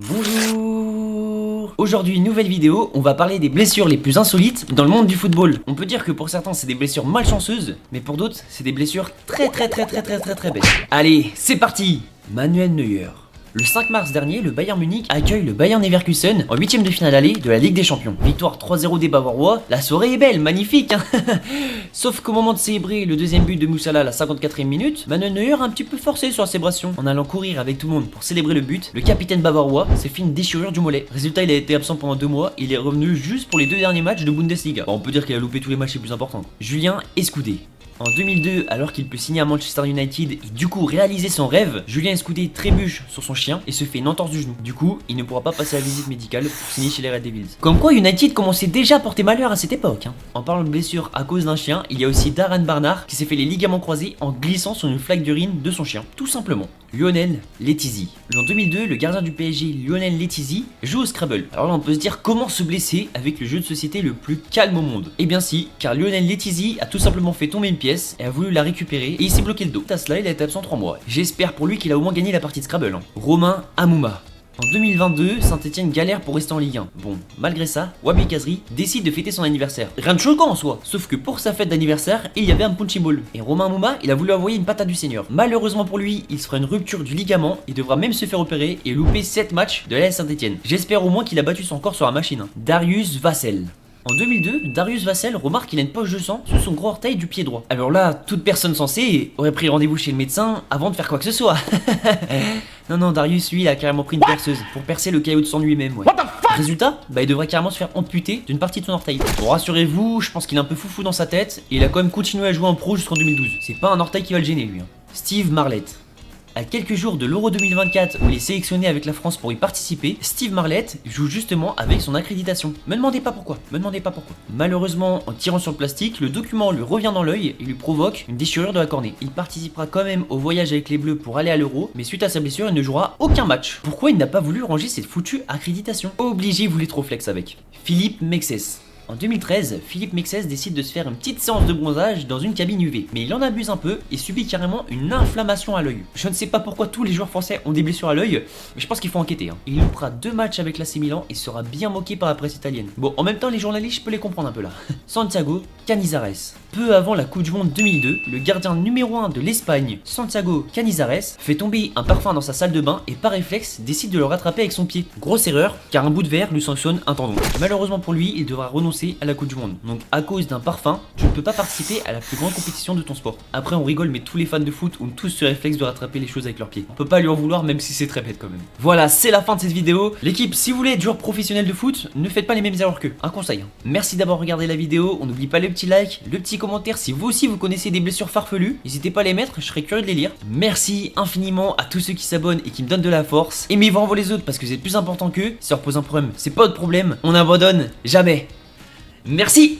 Bonjour. Aujourd'hui, nouvelle vidéo, on va parler des blessures les plus insolites dans le monde du football. On peut dire que pour certains c'est des blessures malchanceuses, mais pour d'autres c'est des blessures très belles. Allez, c'est parti. Manuel Neuer. Le 5 mars dernier, le Bayern Munich accueille le Bayern Leverkusen en 8ème de finale aller de la Ligue des Champions. Victoire 3-0 des Bavarois, la soirée est belle, magnifique hein. Sauf qu'au moment de célébrer le deuxième but de Moussala à la 54ème minute, Manuel Neuer a un petit peu forcé sur la célébration. En allant courir avec tout le monde pour célébrer le but, le capitaine bavarois s'est fait une déchirure du mollet. Résultat, il a été absent pendant 2 mois et il est revenu juste pour les 2 derniers matchs de Bundesliga. Bon, on peut dire qu'il a loupé tous les matchs les plus importants. Julien Escudé. En 2002, alors qu'il peut signer à Manchester United et du coup réaliser son rêve, Julien Escudé trébuche sur son chien et se fait une entorse du genou. Du coup, il ne pourra pas passer la visite médicale pour signer chez les Red Devils. Comme quoi United commençait déjà à porter malheur à cette époque. En parlant de blessure à cause d'un chien, il y a aussi Darren Barnard qui s'est fait les ligaments croisés en glissant sur une flaque d'urine de son chien. Tout simplement. Lionel Letizy. En 2002, le gardien du PSG Lionel Letizy joue au Scrabble. Alors là, on peut se dire comment se blesser avec le jeu de société le plus calme au monde. Eh bien si, car Lionel Letizy a tout simplement fait tomber une pièce et a voulu la récupérer et il s'est bloqué le dos. À cela, il a été absent 3 mois. J'espère pour lui qu'il a au moins gagné la partie de Scrabble. Romain Amouma. En 2022, Saint-Etienne galère pour rester en Ligue 1. Bon, malgré ça, Wabi Kazri décide de fêter son anniversaire. Rien de choquant en soi, sauf que pour sa fête d'anniversaire, il y avait un punching ball. Et Romain Mouma, il a voulu envoyer une patate du Seigneur. Malheureusement pour lui, il se fera une rupture du ligament, il devra même se faire opérer et louper 7 matchs de la Saint-Etienne. J'espère au moins qu'il a battu son corps sur la machine. Darius Vassell. En 2002, Darius Vassell remarque qu'il a une poche de sang sur son gros orteil du pied droit. Alors là, toute personne sensée aurait pris rendez-vous chez le médecin avant de faire quoi que ce soit. Non, Darius, lui, il a carrément pris une perceuse pour percer le caillot de sang lui-même, ouais. Résultat, il devrait carrément se faire amputer d'une partie de son orteil. Bon, rassurez-vous, je pense qu'il est un peu foufou dans sa tête et il a quand même continué à jouer en pro jusqu'en 2012. C'est pas un orteil qui va le gêner, lui. Steve Marlet. À quelques jours de l'Euro 2024 où il est sélectionné avec la France pour y participer, Steve Marlet joue justement avec son accréditation. Me demandez pas pourquoi, Malheureusement, en tirant sur le plastique, le document lui revient dans l'œil et lui provoque une déchirure de la cornée. Il participera quand même au voyage avec les Bleus pour aller à l'Euro, mais suite à sa blessure, il ne jouera aucun match. Pourquoi il n'a pas voulu ranger cette foutue accréditation? Obligé, il voulait trop flex avec. Philippe Mexes. En 2013, Philippe Mexes décide de se faire une petite séance de bronzage dans une cabine UV. Mais il en abuse un peu et subit carrément une inflammation à l'œil. Je ne sais pas pourquoi tous les joueurs français ont des blessures à l'œil, mais je pense qu'il faut enquêter. Il loupera 2 matchs avec l'AC Milan et sera bien moqué par la presse italienne. Bon, en même temps, les journalistes, je peux les comprendre un peu là. Santiago Canizares. Peu avant la Coupe du Monde 2002, le gardien numéro 1 de l'Espagne, Santiago Canizares, fait tomber un parfum dans sa salle de bain et par réflexe décide de le rattraper avec son pied. Grosse erreur, car un bout de verre lui sanctionne un tendon. Malheureusement pour lui, il devra renoncer à la Coupe du Monde. Donc à cause d'un parfum, tu ne peux pas participer à la plus grande compétition de ton sport. Après on rigole, mais tous les fans de foot ont tous ce réflexe de rattraper les choses avec leurs pieds. On peut pas lui en vouloir même si c'est très bête quand même. Voilà, c'est la fin de cette vidéo. L'équipe, si vous voulez être joueur professionnel de foot, ne faites pas les mêmes erreurs qu'eux. Un conseil. Merci d'avoir regardé la vidéo. On n'oublie pas le petit like, le petit commentaire si vous aussi vous connaissez des blessures farfelues. N'hésitez pas à les mettre, je serais curieux de les lire. Merci infiniment à tous ceux qui s'abonnent et qui me donnent de la force. Aimez-vous envoyer les autres parce que c'est plus important qu'eux. Si ça repose un problème, c'est pas votre problème. On n'abandonne jamais. Merci.